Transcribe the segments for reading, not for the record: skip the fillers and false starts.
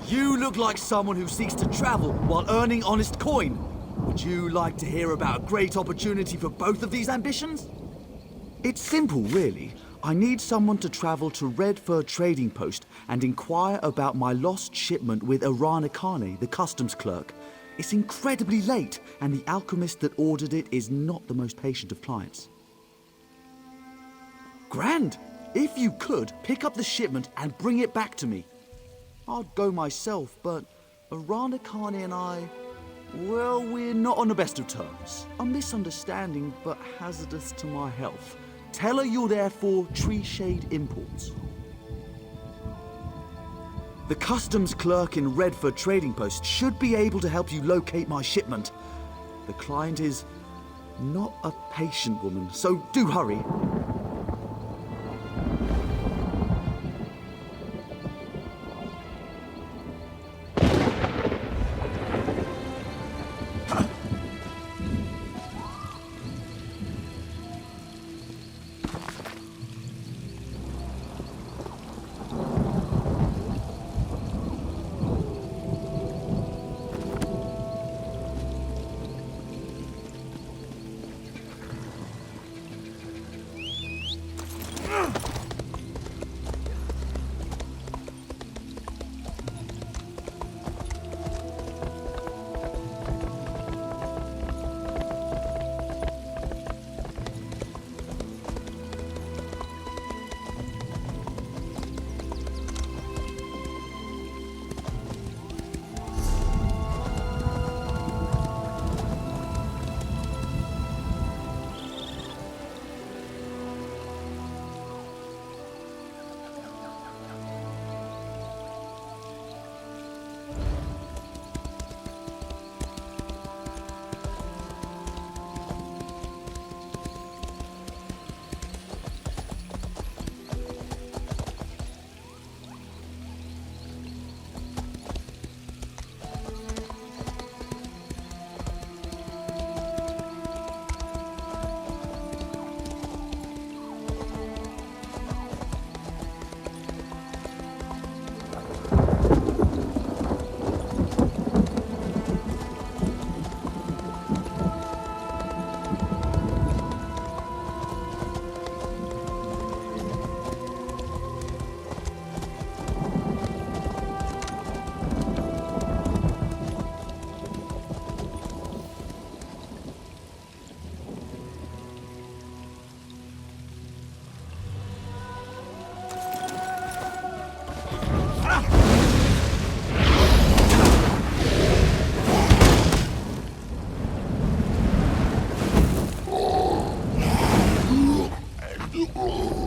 You look like someone who seeks to travel while earning honest coin. Would you like to hear about a great opportunity for both of these ambitions? It's simple, really. I need someone to travel to Redfur Trading Post and inquire about my lost shipment with Irana Kane, the customs clerk. It's incredibly late, and the alchemist that ordered it is not the most patient of clients. Grand! If you could, pick up the shipment and bring it back to me. I'd go myself, but Irana Kane and I... well, we're not on the best of terms. A misunderstanding, but hazardous to my health. Tell her you're there for Tree Shade Imports. The customs clerk in Redford Trading Post should be able to help you locate my shipment. The client is not a patient woman, so do hurry.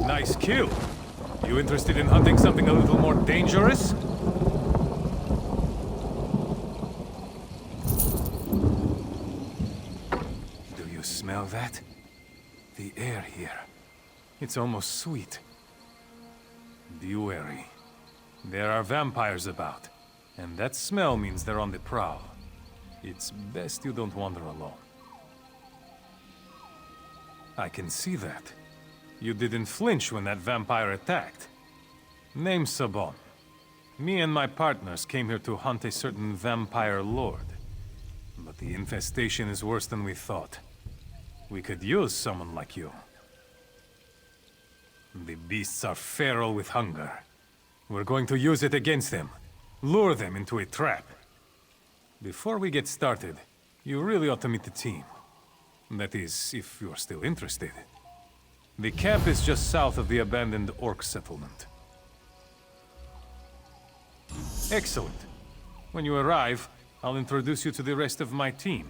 Nice kill. You interested in hunting something a little more dangerous? Do you smell that? The air here. It's almost sweet. Be wary. There are vampires about, and that smell means they're on the prowl. It's best you don't wander alone. I can see that. You didn't flinch when that vampire attacked. Name's Sabon. Me and my partners came here to hunt a certain vampire lord. But the infestation is worse than we thought. We could use someone like you. The beasts are feral with hunger. We're going to use it against them. Lure them into a trap. Before we get started, you really ought to meet the team. That is, if you're still interested. The camp is just south of the abandoned orc settlement. Excellent. When you arrive, I'll introduce you to the rest of my team.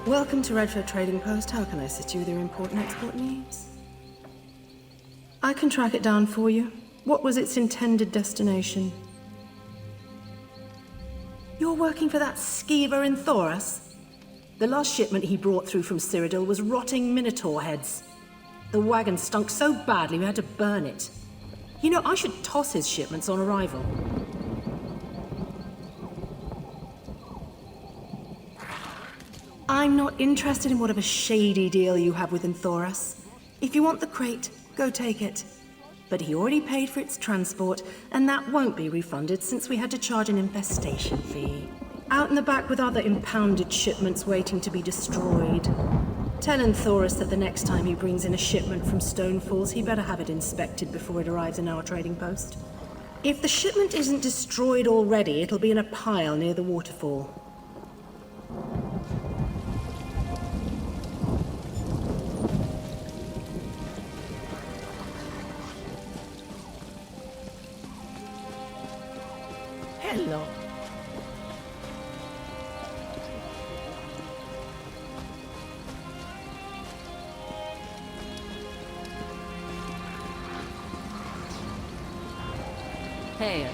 Welcome to Redford Trading Post. How can I assist you with your important export needs? I can track it down for you. What was its intended destination? You're working for that skeever in Thoros? The last shipment he brought through from Cyrodiil was rotting minotaur heads. The wagon stunk so badly we had to burn it. You know, I should toss his shipments on arrival. I'm not interested in whatever shady deal you have with Thoros. If you want the crate, go take it. But he already paid for its transport, and that won't be refunded since we had to charge an infestation fee. Out in the back with other impounded shipments waiting to be destroyed. Tell Thoros that the next time he brings in a shipment from Stone Falls, he better have it inspected before it arrives in our trading post. If the shipment isn't destroyed already, it'll be in a pile near the waterfall. Hello. Hail.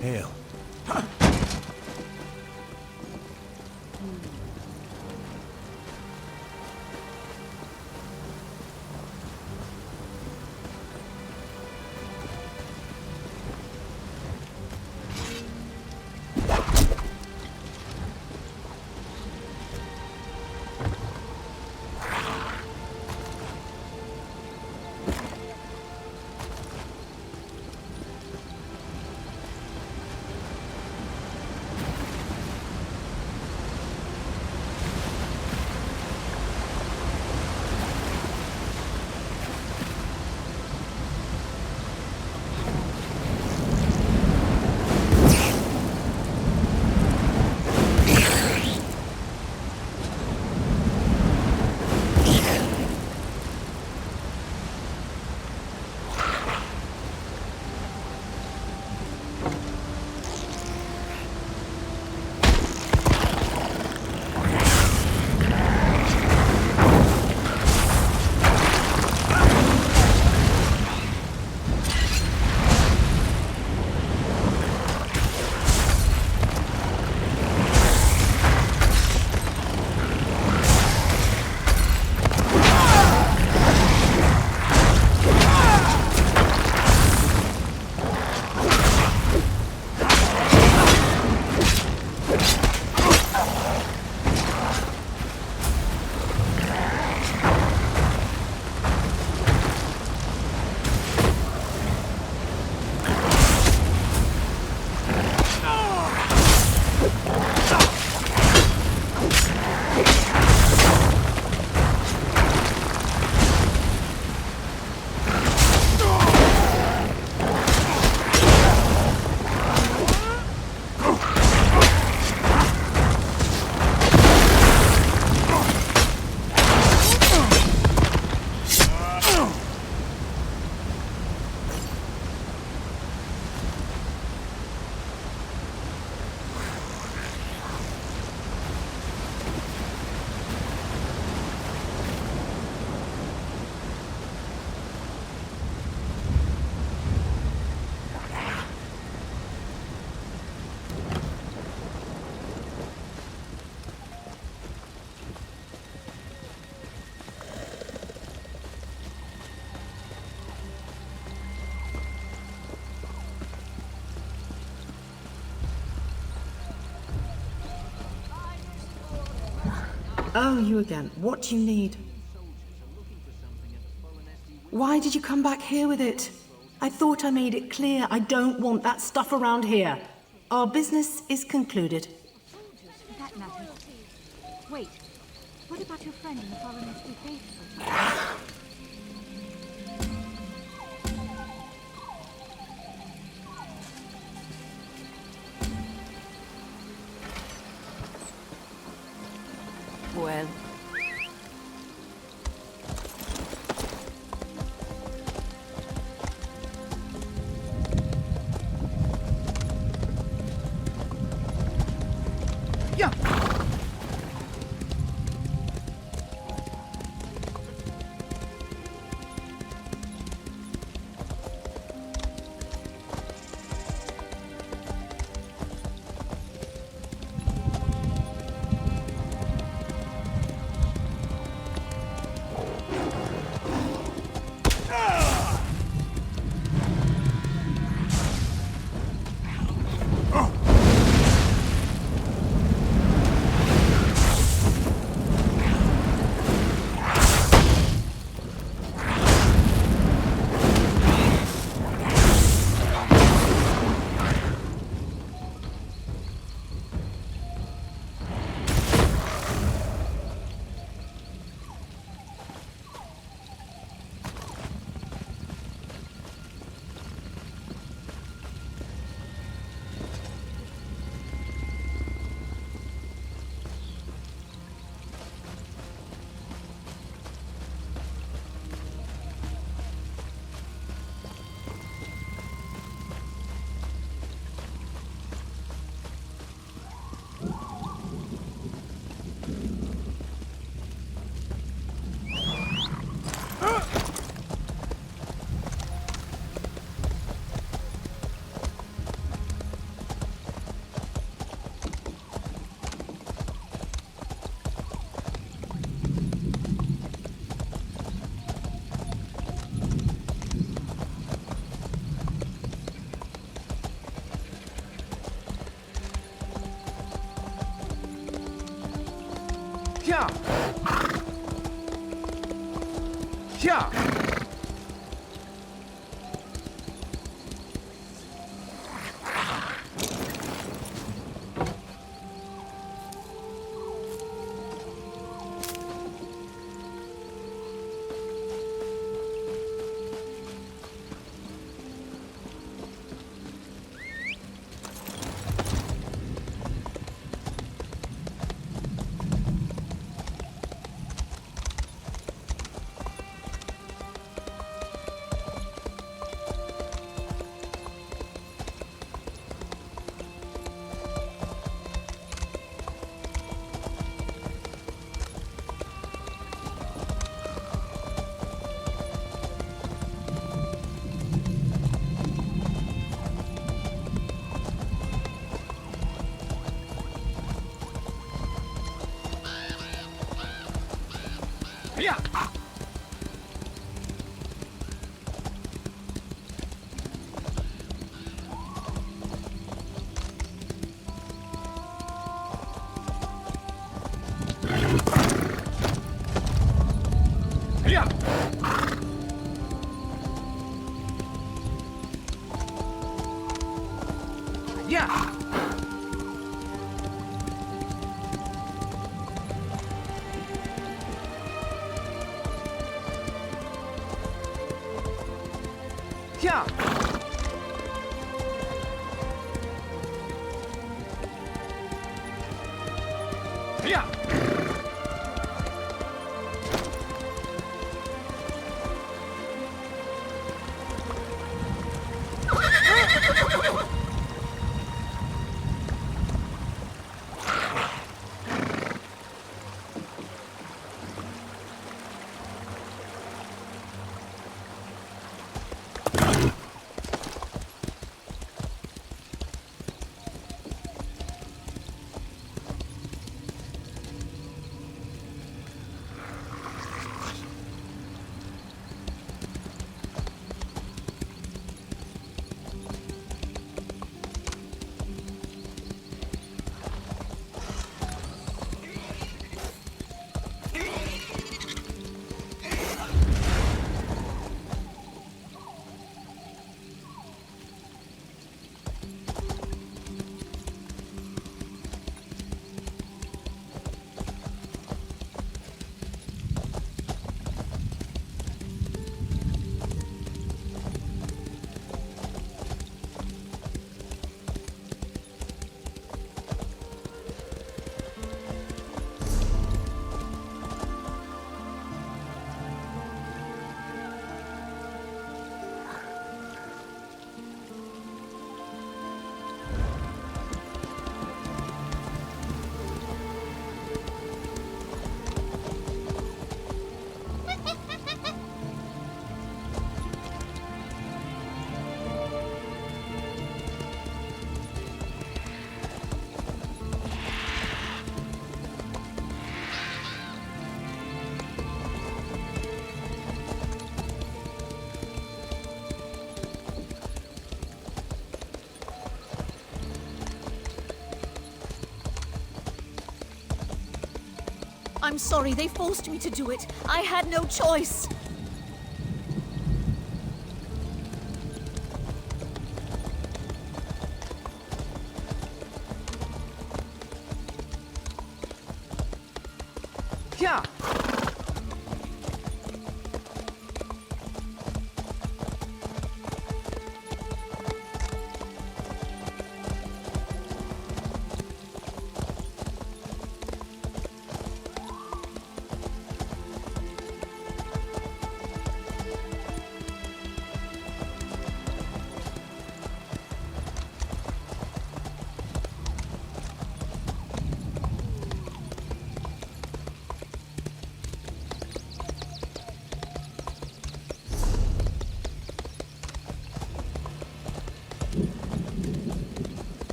Hail. Oh, you again. What do you need? Why did you come back here with it? I thought I made it clear I don't want that stuff around here. Our business is concluded. Soldiers, for that matter. Wait, what about your friend in the Baroness Faithful? Well, Yeah. Yeah. Yeah. Yeah. Yeah. Yeah. Yeah. Yeah. I'm sorry, they forced me to do it. I had no choice. Yeah.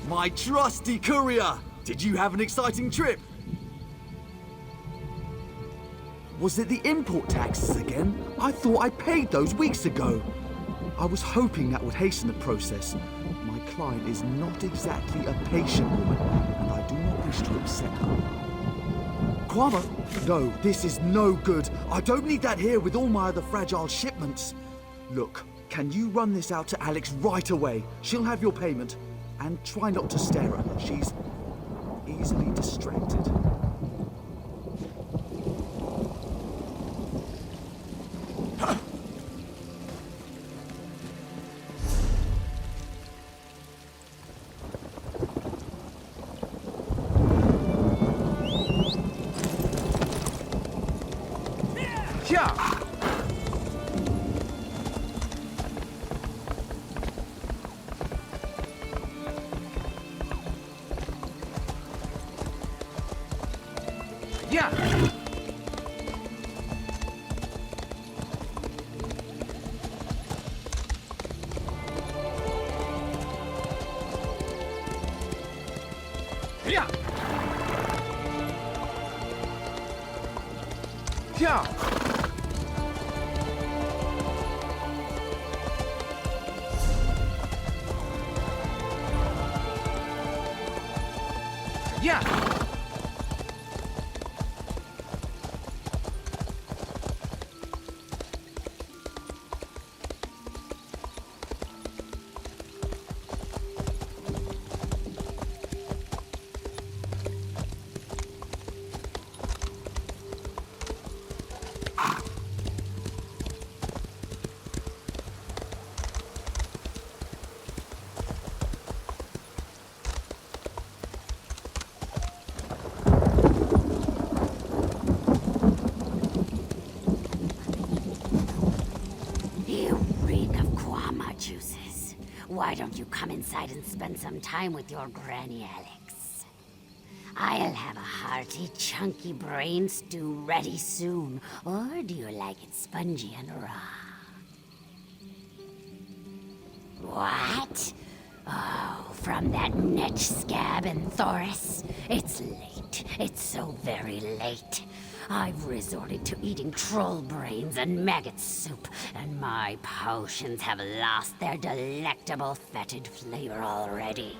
My trusty courier! Did you have an exciting trip? Was it the import taxes again? I thought I paid those weeks ago. I was hoping that would hasten the process. My client is not exactly a patient woman, and I do not wish to upset her. Kwama? No, this is no good. I don't need that here with all my other fragile shipments. Look, can you run this out to Alex right away? She'll have your payment. And try not to stare at her. She's easily distracted. Yeah. Yeah. Yeah. Yeah. Yeah. Why don't you come inside and spend some time with your Granny Alex? I'll have a hearty, chunky brain stew ready soon. Or do you like it spongy and raw? What? Oh, from that netch scab in Thoris? It's late. It's so very late. I've resorted to eating troll brains and maggot soup, and my potions have lost their delectable fetid flavor already.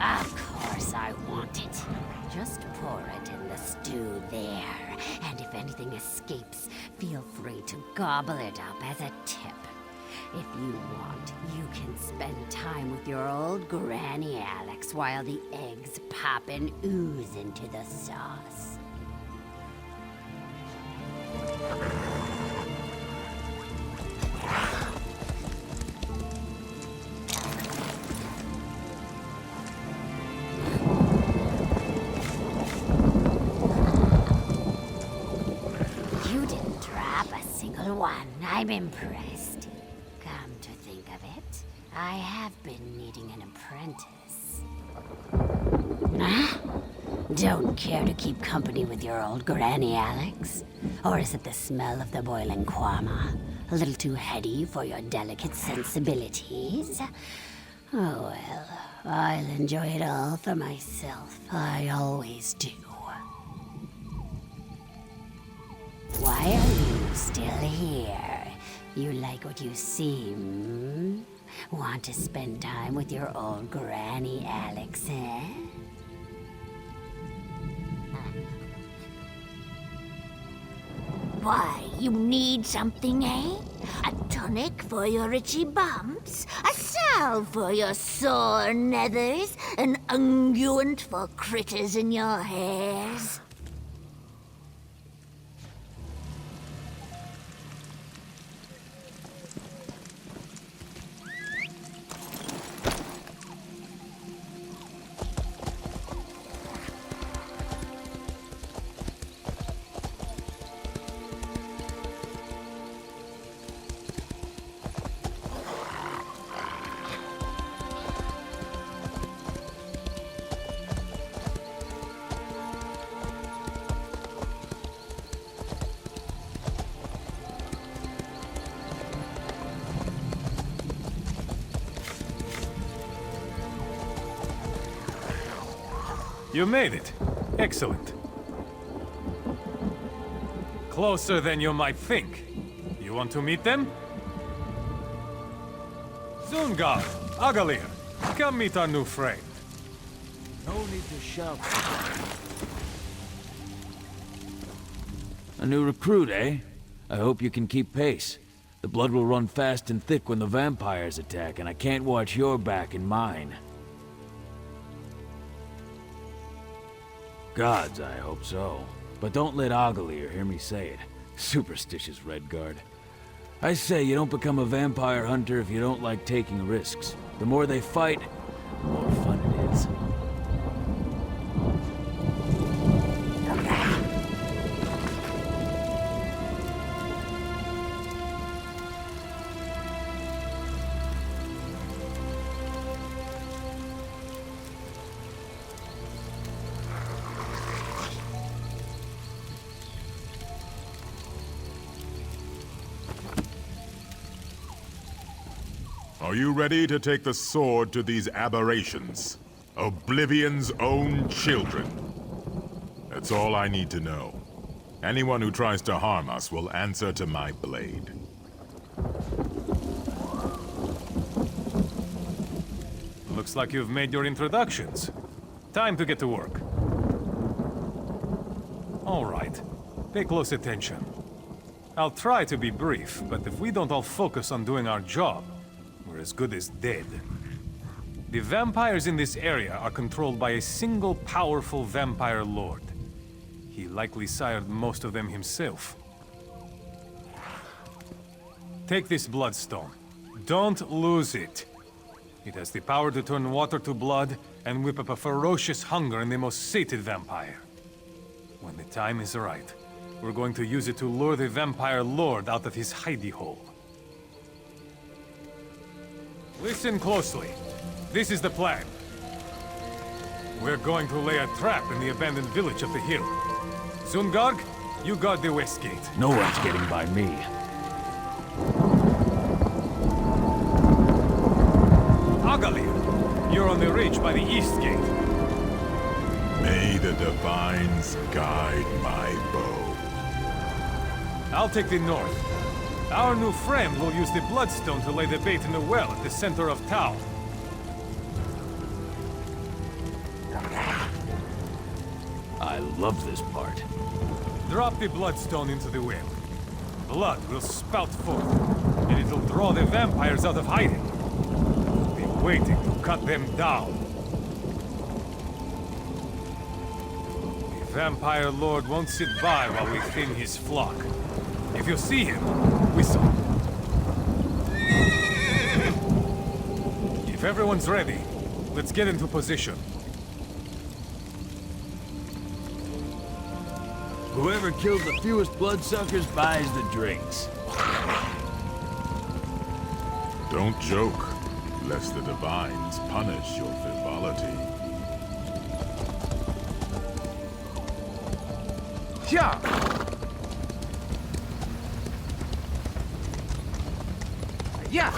Of course I want it. Just pour it in the stew there. and if anything escapes, feel free to gobble it up as a tip. If you want, you can spend time with your old Granny Alex while the eggs pop and ooze into the sauce. You didn't drop a single one. I'm impressed. Come to think of it, I have been needing an apprentice. Huh? Don't care to keep company with your old Granny Alex? Or is it the smell of the boiling kwama? A little too heady for your delicate sensibilities? Oh well, I'll enjoy it all for myself. I always do. Why are you still here? You like what you see, hmm? Want to spend time with your old Granny Alex, eh? Why, you need something, eh? A tonic for your itchy bumps? A salve for your sore nethers? An unguent for critters in your hairs? You made it. Excellent. Closer than you might think. You want to meet them? Zungar, Agalir, come meet our new friend. No need to shout. A new recruit, eh? I hope you can keep pace. The blood will run fast and thick when the vampires attack, and I can't watch your back and mine. Gods, I hope so. But don't let Agalir hear me say it. Superstitious Redguard. I say you don't become a vampire hunter if you don't like taking risks. The more they fight, the more fun it is. Are you ready to take the sword to these aberrations? Oblivion's own children. That's all I need to know. Anyone who tries to harm us will answer to my blade. Looks like you've made your introductions. Time to get to work. All right. Pay close attention. I'll try to be brief, but if we don't all focus on doing our job, we're as good as dead. The vampires in this area are controlled by a single powerful vampire lord. He likely sired most of them himself. Take this bloodstone. Don't lose it. It has the power to turn water to blood and whip up a ferocious hunger in the most sated vampire. When the time is right, we're going to use it to lure the vampire lord out of his hidey hole. Listen closely. This is the plan. We're going to lay a trap in the abandoned village up the hill. Zungarg, you guard the west gate. No one's getting by me. Agalir, you're on the ridge by the east gate. May the divines guide my bow. I'll take the north. Our new friend will use the bloodstone to lay the bait in the well at the center of town. I love this part. Drop the bloodstone into the well. Blood will spout forth, and it'll draw the vampires out of hiding. We'll be waiting to cut them down. The Vampire Lord won't sit by while we thin his flock. If you see him, whistle. If everyone's ready, let's get into position. Whoever kills the fewest bloodsuckers buys the drinks. Don't joke, lest the divines punish your frivolity. Yeah! Yeah!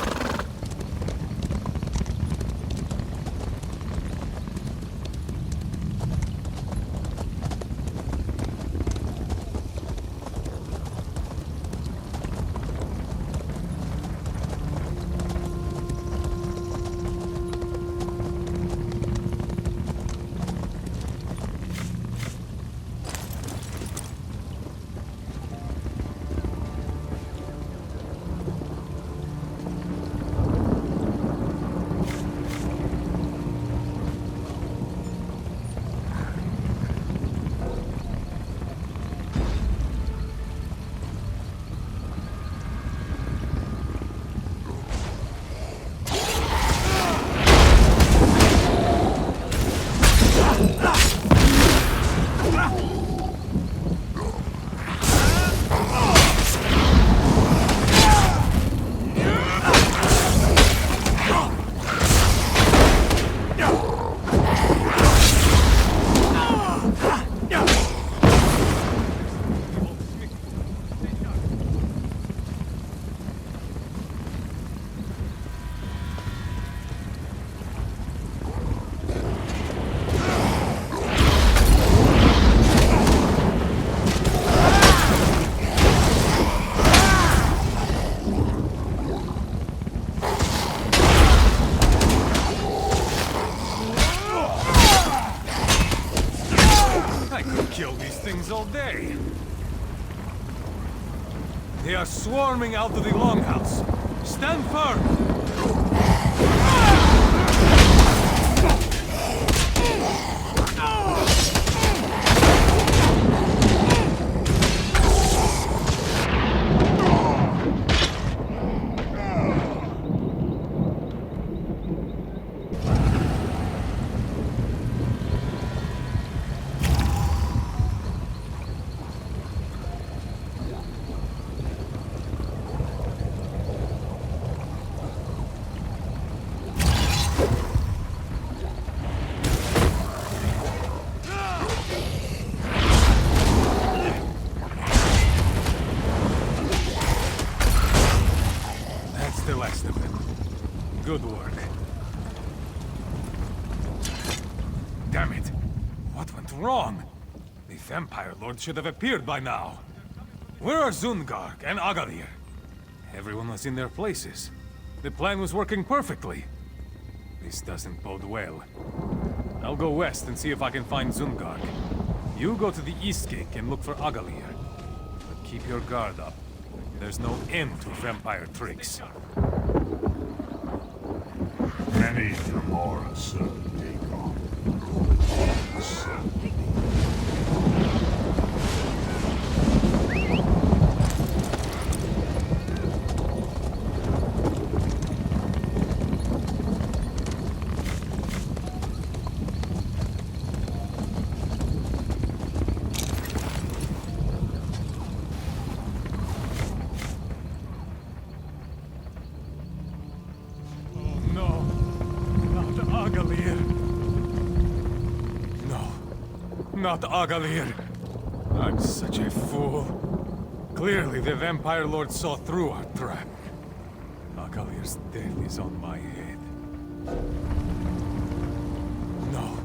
All day. They are swarming out of the longhouse. Stand firm! Good work. Damn it! What went wrong? The Vampire Lord should have appeared by now. Where are Zungarg and Agalir? Everyone was in their places. The plan was working perfectly. This doesn't bode well. I'll go west and see if I can find Zungarg. You go to the East Gate and look for Agalir. But keep your guard up. There's no end to vampire tricks. Many tomorrows take on. Not Agalir. I'm such a fool. Clearly, the Vampire Lord saw through our trap. Agalir's death is on my head. No.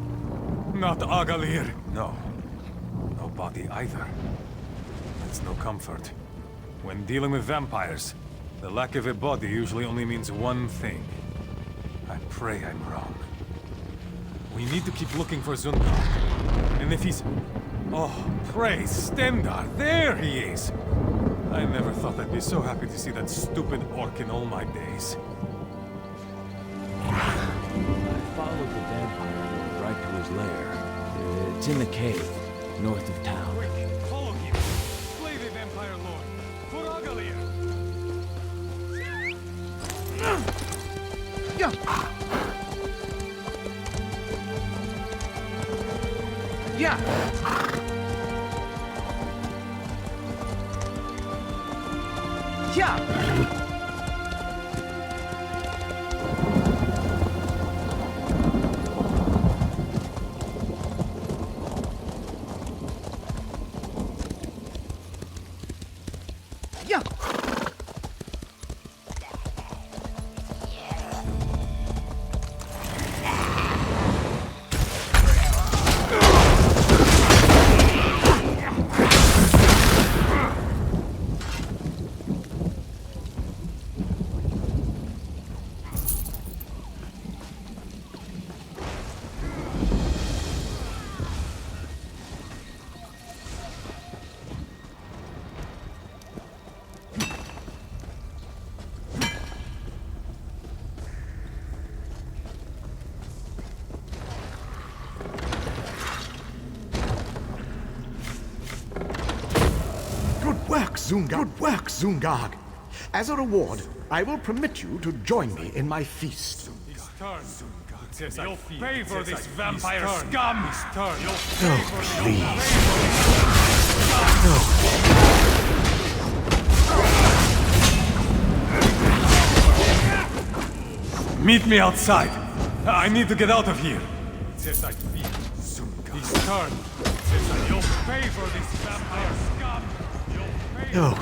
Not Agalir. No. No body either. That's no comfort. When dealing with vampires, the lack of a body usually only means one thing. I pray I'm wrong. We need to keep looking for Zungar. And if he's... Oh, praise Stendar! There he is! I never thought I'd be so happy to see that stupid orc in all my days. I followed the vampire right to his lair. It's in the cave, north of town. Quick, follow him! Slay the vampire lord! For Agalir! Yeah. Yeah. Yeah. Yeah. Good work, Zungag. As a reward, I will permit you to join me in my feast. His turn. You'll pay for this vampire scum! His turn. You'll pay Oh, for please. Meet me outside. I need to get out of here. His turn. You'll pay for this vampire scum! Oh,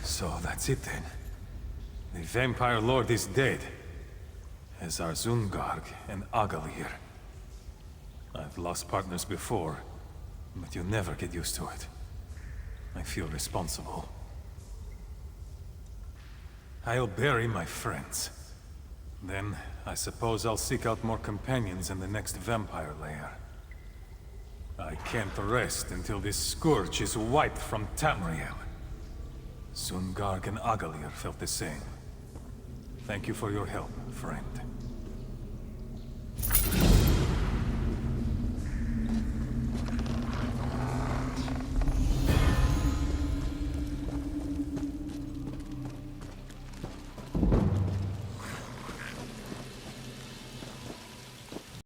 So that's it then. The vampire lord is dead, as are Zungarg and Agalir. I've lost partners before, but you never get used to it. I feel responsible. I'll bury my friends. Then, I suppose I'll seek out more companions in the next vampire lair. I can't rest until this scourge is wiped from Tamriel. Zungarg and Agalir felt the same. Thank you for your help, friend.